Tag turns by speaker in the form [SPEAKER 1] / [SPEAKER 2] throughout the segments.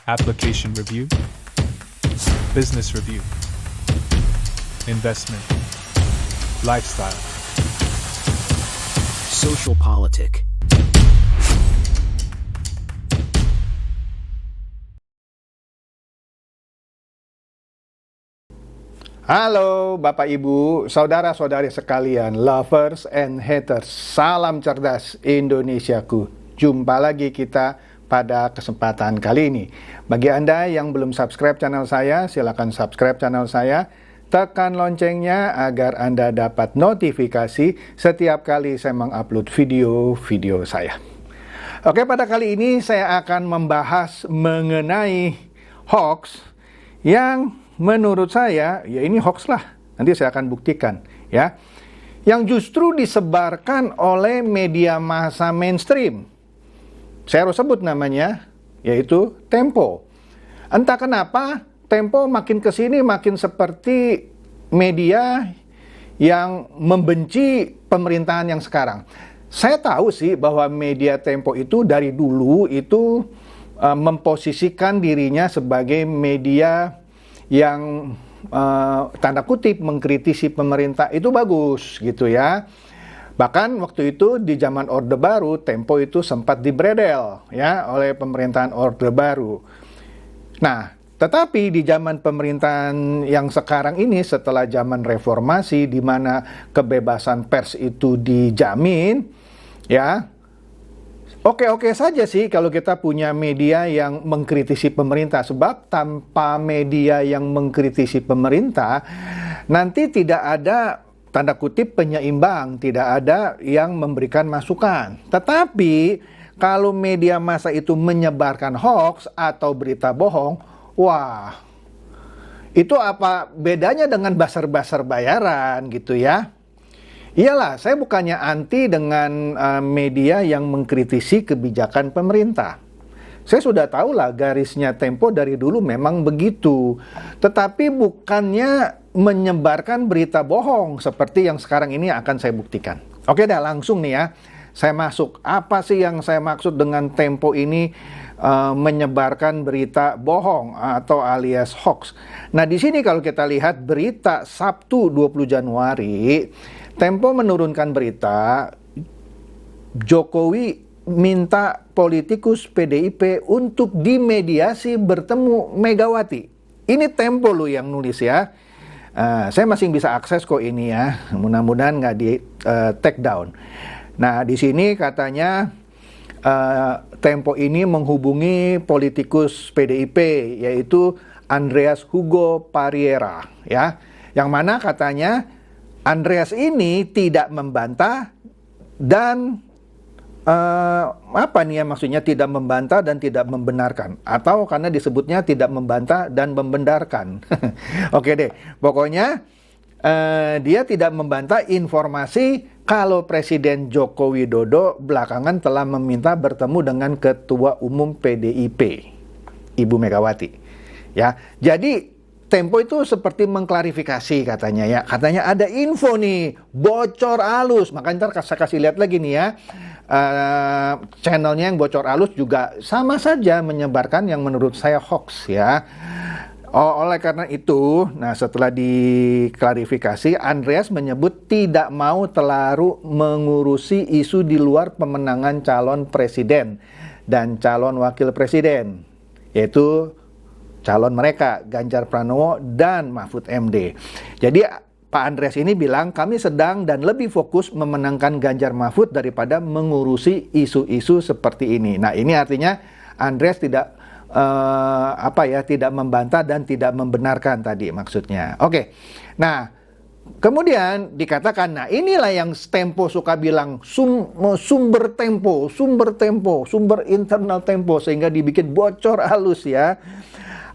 [SPEAKER 1] application review, business review, investment, lifestyle,
[SPEAKER 2] social politic.
[SPEAKER 3] Halo Bapak Ibu, saudara-saudari sekalian, lovers and haters, salam cerdas Indonesiaku. Jumpa lagi kita pada kesempatan kali ini. Bagi Anda yang belum subscribe channel saya, silakan subscribe channel saya. Tekan loncengnya agar Anda dapat notifikasi setiap kali saya mengupload video-video saya. Oke, pada kali ini saya akan membahas mengenai hoax yang menurut saya, ya ini hoax lah. Nanti saya akan buktikan, ya. Yang justru disebarkan oleh media massa mainstream. Saya harus sebut namanya, yaitu Tempo. Entah kenapa, Tempo makin kesini makin seperti media yang membenci pemerintahan yang sekarang. Saya tahu sih bahwa media Tempo itu dari dulu itu memposisikan dirinya sebagai media yang tanda kutip mengkritisi pemerintah, itu bagus gitu ya. Bahkan waktu itu di zaman Orde Baru, Tempo itu sempat dibredel ya oleh pemerintahan Orde Baru. Nah, tetapi di zaman pemerintahan yang sekarang ini, setelah zaman reformasi di mana kebebasan pers itu dijamin, ya oke-oke saja sih kalau kita punya media yang mengkritisi pemerintah. Sebab tanpa media yang mengkritisi pemerintah, nanti tidak ada tanda kutip penyeimbang, tidak ada yang memberikan masukan. Tetapi kalau media massa itu menyebarkan hoax atau berita bohong, wah, itu apa bedanya dengan buzzer-buzzer bayaran gitu ya? Iyalah, saya bukannya anti dengan media yang mengkritisi kebijakan pemerintah. Saya sudah tahu lah garisnya Tempo dari dulu memang begitu. Tetapi bukannya menyebarkan berita bohong seperti yang sekarang ini akan saya buktikan. Oke dah, langsung nih ya. Saya masuk. Apa sih yang saya maksud dengan Tempo ini menyebarkan berita bohong atau alias hoax? Nah, di sini kalau kita lihat berita Sabtu 20 Januari, Tempo menurunkan berita Jokowi minta politikus PDIP untuk dimediasi bertemu Megawati. Ini Tempo loh yang nulis ya. Saya masih bisa akses kok ini ya. Mudah-mudahan nggak di take down. Nah, di sini katanya Tempo ini menghubungi politikus PDIP yaitu Andreas Hugo Pariera ya. Yang mana katanya Andreas ini tidak membantah dan apa nih ya maksudnya, tidak membantah dan tidak membenarkan, atau karena disebutnya tidak membantah dan membenarkan. Oke deh, pokoknya dia tidak membantah informasi kalau Presiden Joko Widodo belakangan telah meminta bertemu dengan Ketua Umum PDIP, Ibu Megawati. Ya, jadi Tempo itu seperti mengklarifikasi katanya ya. Katanya ada info nih, bocor halus. Makanya ntar saya kasih lihat lagi nih ya. Channelnya yang bocor halus juga sama saja menyebarkan yang menurut saya hoax ya. Oleh karena itu, nah setelah diklarifikasi, Andreas menyebut tidak mau terlalu mengurusi isu di luar pemenangan calon presiden dan calon wakil presiden, yaitu calon mereka, Ganjar Pranowo dan Mahfud MD. Jadi Pak Andreas ini bilang, kami sedang dan lebih fokus memenangkan Ganjar Mahfud daripada mengurusi isu-isu seperti ini. Nah, ini artinya Andreas tidak tidak membantah dan tidak membenarkan tadi maksudnya. Oke. Nah, kemudian dikatakan, nah inilah yang Tempo suka bilang sumber Tempo, sumber internal Tempo, sehingga dibikin bocor halus ya.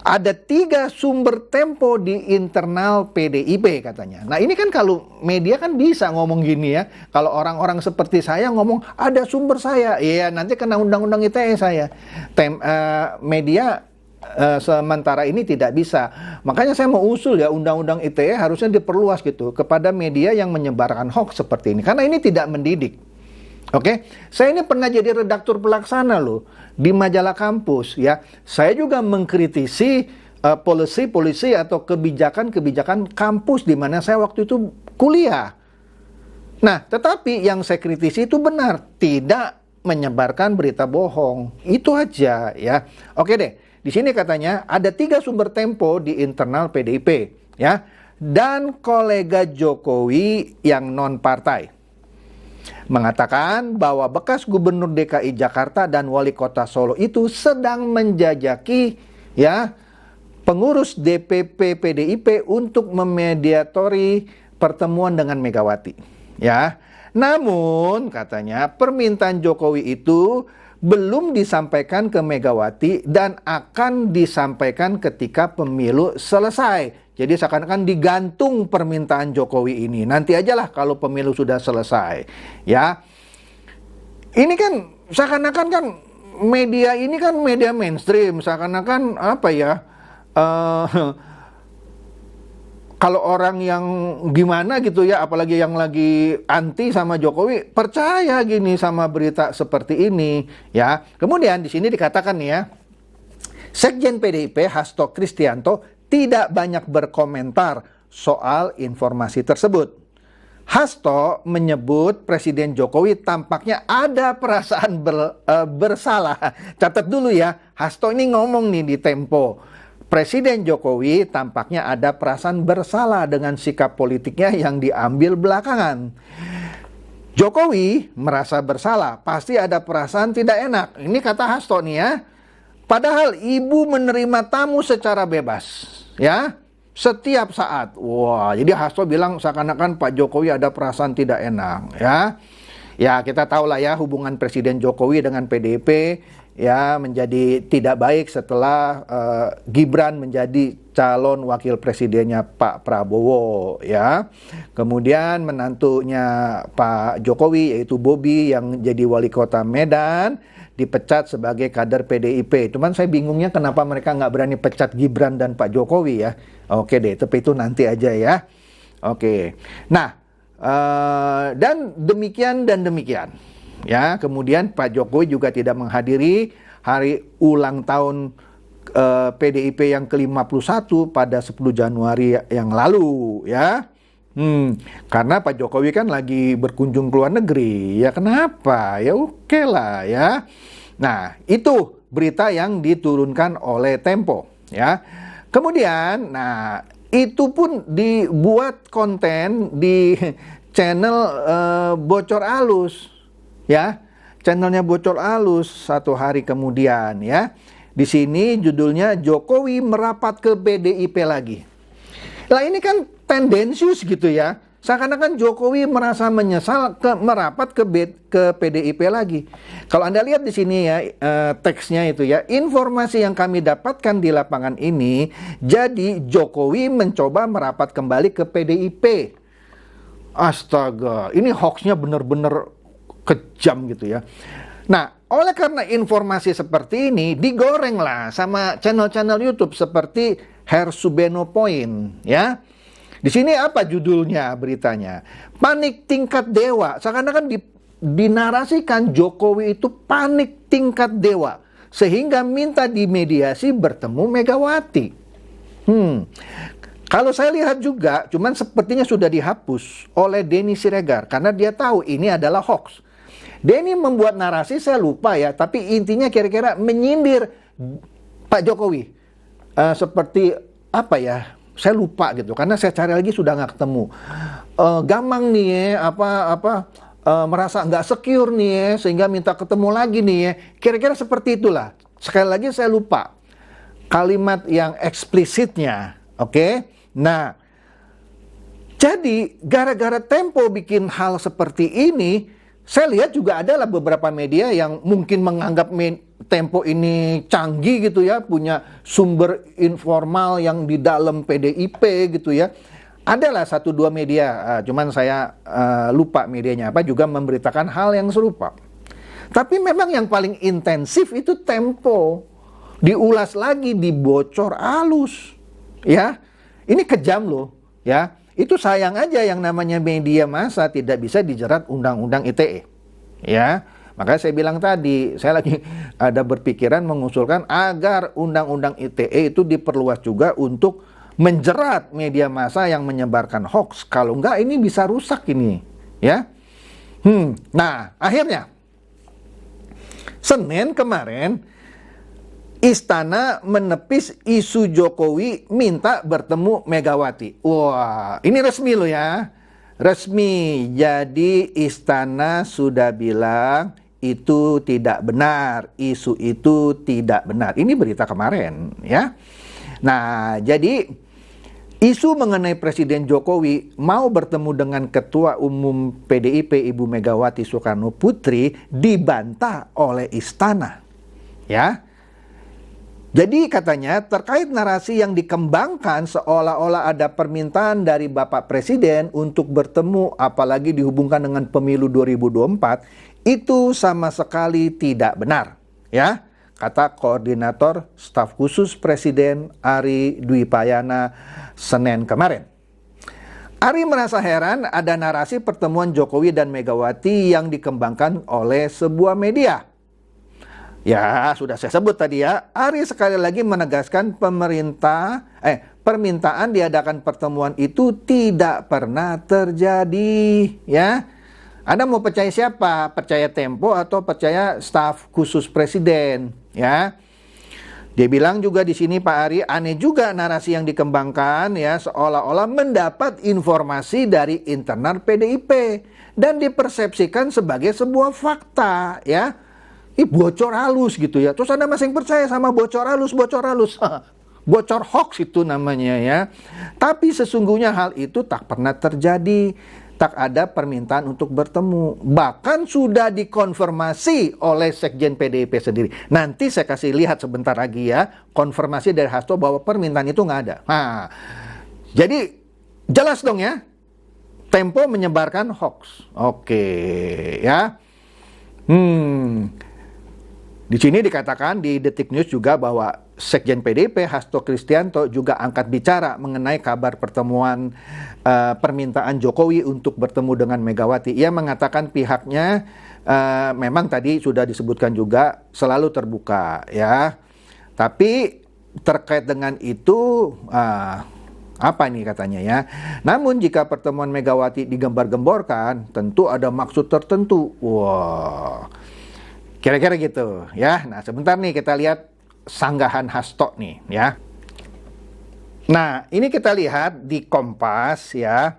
[SPEAKER 3] Ada 3 sumber Tempo di internal PDIP katanya. Nah ini kan kalau media kan bisa ngomong gini ya. Kalau orang-orang seperti saya ngomong ada sumber saya, iya nanti kena undang-undang ITE saya. Media sementara ini tidak bisa. Makanya saya mau usul ya, undang-undang ITE harusnya diperluas gitu kepada media yang menyebarkan hoax seperti ini. Karena ini tidak mendidik. Oke, saya ini pernah jadi redaktur pelaksana loh di majalah kampus ya. Saya juga mengkritisi polisi atau kebijakan kampus di mana saya waktu itu kuliah. Nah, tetapi yang saya kritisi itu benar, tidak menyebarkan berita bohong. Itu aja ya. Oke deh, di sini katanya ada 3 sumber Tempo di internal PDIP ya. Dan kolega Jokowi yang non-partai mengatakan bahwa bekas gubernur DKI Jakarta dan wali kota Solo itu sedang menjajaki ya pengurus DPP PDIP untuk memediatori pertemuan dengan Megawati ya. Namun katanya permintaan Jokowi itu belum disampaikan ke Megawati dan akan disampaikan ketika pemilu selesai. Jadi seakan-akan digantung permintaan Jokowi ini. Nanti ajalah kalau pemilu sudah selesai. Ya. Ini kan seakan-akan kan media ini kan media mainstream. Seakan-akan apa ya? Kalau orang yang gimana gitu ya, apalagi yang lagi anti sama Jokowi, percaya gini sama berita seperti ini, ya. Kemudian di sini dikatakan nih ya, Sekjen PDIP Hasto Kristianto tidak banyak berkomentar soal informasi tersebut. Hasto menyebut Presiden Jokowi tampaknya ada perasaan bersalah. Catat dulu ya, Hasto ini ngomong nih di Tempo. Presiden Jokowi tampaknya ada perasaan bersalah dengan sikap politiknya yang diambil belakangan. Jokowi merasa bersalah, pasti ada perasaan tidak enak. Ini kata Hasto nih ya. Padahal ibu menerima tamu secara bebas, ya, setiap saat. Wah, jadi Hasto bilang seakan-akan Pak Jokowi ada perasaan tidak enak, ya. Ya, kita tahu lah ya hubungan Presiden Jokowi dengan PDIP ya menjadi tidak baik setelah Gibran menjadi calon wakil presidennya Pak Prabowo ya. Kemudian menantunya Pak Jokowi yaitu Bobi yang jadi wali kota Medan dipecat sebagai kader PDIP. Cuman saya bingungnya kenapa mereka nggak berani pecat Gibran dan Pak Jokowi ya. Oke deh, tapi itu nanti aja ya. Oke. Nah, dan demikian ya. Kemudian Pak Jokowi juga tidak menghadiri hari ulang tahun PDIP yang ke-51 pada 10 Januari yang lalu ya. Karena Pak Jokowi kan lagi berkunjung ke luar negeri. Ya kenapa? Ya oke lah ya. Nah, itu berita yang diturunkan oleh Tempo ya. Kemudian, nah itu pun dibuat konten di channel Bocor Alus ya. Channelnya Bocor Alus 1 hari kemudian ya. Di sini judulnya Jokowi merapat ke PDIP lagi. Lah ini kan tendensius gitu ya. Seakan-akan Jokowi merasa menyesal merapat ke PDIP lagi. Kalau Anda lihat di sini ya teksnya itu ya, informasi yang kami dapatkan di lapangan ini, jadi Jokowi mencoba merapat kembali ke PDIP. Astaga, ini hoaxnya benar-benar kejam gitu ya. Nah, oleh karena informasi seperti ini digoreng lah sama channel-channel YouTube seperti Hersubeno Point ya. Di sini apa judulnya beritanya? Panik tingkat dewa. Seakan-akan dinarasikan Jokowi itu panik tingkat dewa sehingga minta dimediasi bertemu Megawati. Kalau saya lihat juga, cuman sepertinya sudah dihapus oleh Denny Siregar karena dia tahu ini adalah hoax. Denny membuat narasi, saya lupa ya, tapi intinya kira-kira menyindir Pak Jokowi. Seperti apa ya? Saya lupa gitu, karena saya cari lagi sudah nggak ketemu. Gamang nih ya, merasa nggak secure nih ya, sehingga minta ketemu lagi nih ya. Kira-kira seperti itulah. Sekali lagi saya lupa kalimat yang eksplisitnya, oke? Nah, jadi gara-gara Tempo bikin hal seperti ini, saya lihat juga adalah beberapa media yang mungkin menganggap Tempo ini canggih gitu ya, punya sumber informal yang di dalam PDIP gitu ya. Adalah 1-2 media, cuman saya lupa medianya apa, juga memberitakan hal yang serupa. Tapi memang yang paling intensif itu Tempo. Diulas lagi di Bocor Alus. Ya, ini kejam loh ya. Itu sayang aja yang namanya media massa tidak bisa dijerat undang-undang ITE. ya. Makanya saya bilang tadi, saya lagi ada berpikiran mengusulkan agar undang-undang ITE itu diperluas juga untuk menjerat media massa yang menyebarkan hoax. Kalau enggak ini bisa rusak ini, ya. Nah, akhirnya Senin kemarin Istana menepis isu Jokowi minta bertemu Megawati. Wah, ini resmi loh ya. Resmi. Jadi Istana sudah bilang itu tidak benar, isu itu tidak benar. Ini berita kemarin, ya. Nah, jadi isu mengenai Presiden Jokowi mau bertemu dengan Ketua Umum PDIP Ibu Megawati Soekarno Putri dibantah oleh Istana, ya. Jadi katanya terkait narasi yang dikembangkan seolah-olah ada permintaan dari Bapak Presiden untuk bertemu apalagi dihubungkan dengan pemilu 2024 itu sama sekali tidak benar, ya, kata Koordinator Staf Khusus Presiden Ari Dwi Payana Senin kemarin. Ari merasa heran ada narasi pertemuan Jokowi dan Megawati yang dikembangkan oleh sebuah media. Ya, sudah saya sebut tadi ya. Ari sekali lagi menegaskan permintaan diadakan pertemuan itu tidak pernah terjadi, ya. Anda mau percaya siapa? Percaya Tempo atau percaya staf khusus presiden, ya? Dia bilang juga di sini Pak Ari, aneh juga narasi yang dikembangkan ya, seolah-olah mendapat informasi dari internal PDIP dan dipersepsikan sebagai sebuah fakta, ya. Bocor halus gitu ya. Terus Anda masih percaya sama bocor halus. Bocor hoax itu namanya ya. Tapi sesungguhnya hal itu tak pernah terjadi. Tak ada permintaan untuk bertemu. Bahkan sudah dikonfirmasi oleh Sekjen PDIP sendiri. Nanti saya kasih lihat sebentar lagi ya. Konfirmasi dari Hasto bahwa permintaan itu nggak ada. Nah, jadi jelas dong ya. Tempo menyebarkan hoax. Oke ya. Di sini dikatakan di Detik News juga bahwa Sekjen PDIP Hasto Kristianto juga angkat bicara mengenai kabar pertemuan permintaan Jokowi untuk bertemu dengan Megawati. Ia mengatakan pihaknya memang tadi sudah disebutkan juga selalu terbuka ya. Tapi terkait dengan itu apa ini katanya ya. Namun jika pertemuan Megawati digembar-gemborkan tentu ada maksud tertentu. Wah. Kira-kira gitu ya. Nah sebentar nih kita lihat sanggahan Hasto nih ya. Nah ini kita lihat di Kompas ya.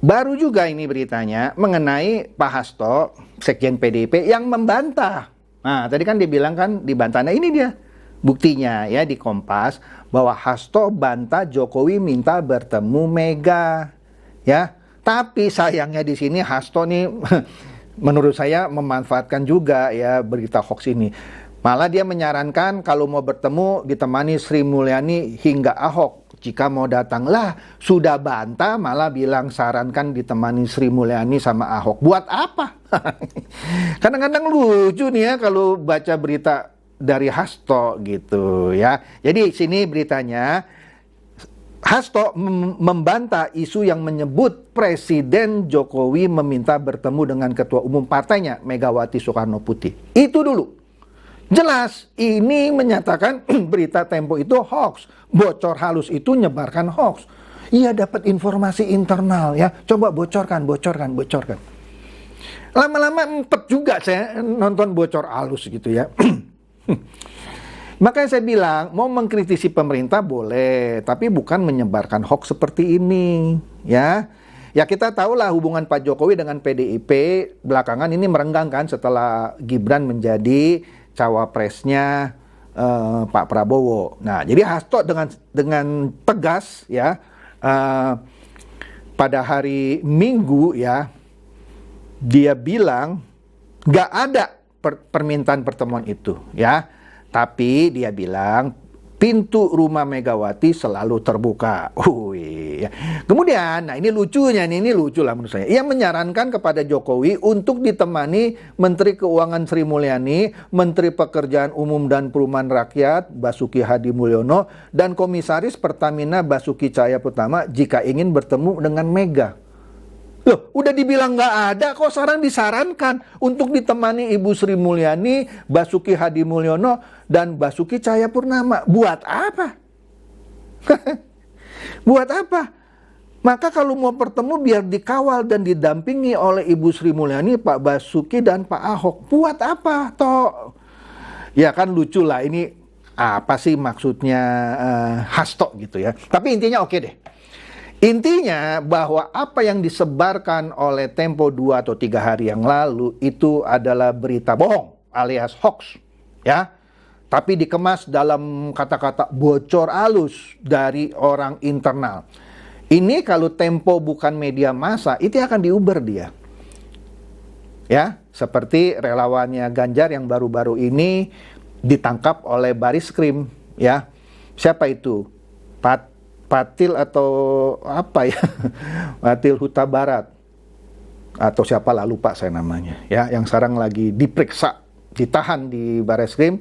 [SPEAKER 3] Baru juga ini beritanya mengenai Pak Hasto, Sekjen PDIP yang membantah. Nah tadi kan dibilang kan dibantah. Nah ini dia buktinya ya di Kompas bahwa Hasto bantah Jokowi minta bertemu Mega ya. Tapi sayangnya di sini Hasto nih menurut saya memanfaatkan juga ya berita hoax ini. Malah dia menyarankan kalau mau bertemu ditemani Sri Mulyani hingga Ahok. Jika mau datanglah sudah bantah malah bilang sarankan ditemani Sri Mulyani sama Ahok. Buat apa? Kadang-kadang lucu nih ya kalau baca berita dari Hasto gitu ya. Jadi sini beritanya Hasto membantah isu yang menyebut Presiden Jokowi meminta bertemu dengan Ketua Umum partainya Megawati Soekarno Putri. Itu dulu. Jelas ini menyatakan berita Tempo itu hoax. Bocor halus itu nyebarkan hoax. Ia dapat informasi internal ya. Coba bocorkan. Lama-lama empet juga saya nonton bocor halus gitu ya. Makanya saya bilang, mau mengkritisi pemerintah boleh, tapi bukan menyebarkan hoax seperti ini, ya. Ya kita tahulah hubungan Pak Jokowi dengan PDIP belakangan ini merenggang kan setelah Gibran menjadi cawapresnya Pak Prabowo. Nah, jadi Hasto dengan tegas ya pada hari Minggu ya dia bilang nggak ada permintaan pertemuan itu, ya. Tapi dia bilang pintu rumah Megawati selalu terbuka. Ya. Kemudian, nah ini lucunya, ini lucu lah menurut saya. Ia menyarankan kepada Jokowi untuk ditemani Menteri Keuangan Sri Mulyani, Menteri Pekerjaan Umum dan Perumahan Rakyat Basuki Hadi Mulyono, dan Komisaris Pertamina Basuki Cahayapurnama jika ingin bertemu dengan Mega. Loh, udah dibilang nggak ada, kok sekarang disarankan untuk ditemani Ibu Sri Mulyani, Basuki Hadi Mulyono, dan Basuki Cahayapurnama. Buat apa? Buat apa? Maka kalau mau bertemu biar dikawal dan didampingi oleh Ibu Sri Mulyani, Pak Basuki, dan Pak Ahok. Buat apa? Toh, ya kan lucu lah, ini apa sih maksudnya hasto gitu ya. Tapi intinya oke deh. Intinya bahwa apa yang disebarkan oleh Tempo 2 atau 3 hari yang lalu itu adalah berita bohong alias hoax, ya. Tapi dikemas dalam kata-kata bocor halus dari orang internal. Ini kalau Tempo bukan media massa, itu akan diuber dia. Ya, seperti relawannya Ganjar yang baru-baru ini ditangkap oleh Bariskrim, ya. Siapa itu? Patil atau apa ya? Patil Huta Barat atau siapalah, lupa saya namanya, ya, yang sekarang lagi diperiksa, ditahan di Bareskrim,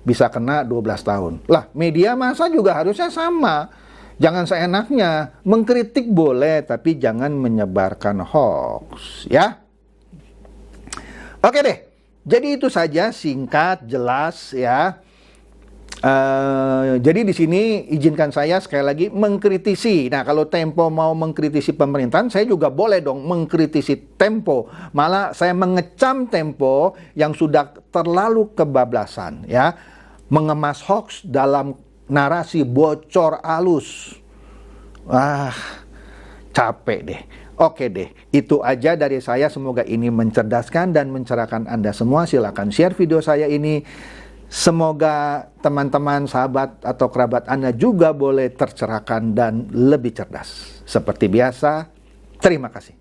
[SPEAKER 3] bisa kena 12 tahun. Lah, media massa juga harusnya sama. Jangan seenaknya, mengkritik boleh tapi jangan menyebarkan hoax, ya. Oke deh. Jadi itu saja, singkat, jelas, ya. Jadi di sini izinkan saya sekali lagi mengkritisi. Nah, kalau Tempo mau mengkritisi pemerintahan, saya juga boleh dong mengkritisi Tempo. Malah saya mengecam Tempo yang sudah terlalu kebablasan, ya, mengemas hoax dalam narasi bocor halus. Capek deh. Oke deh, itu aja dari saya. Semoga ini mencerdaskan dan mencerahkan Anda semua. Silakan share video saya ini. Semoga teman-teman, sahabat, atau kerabat Anda juga boleh tercerahkan dan lebih cerdas. Seperti biasa, terima kasih.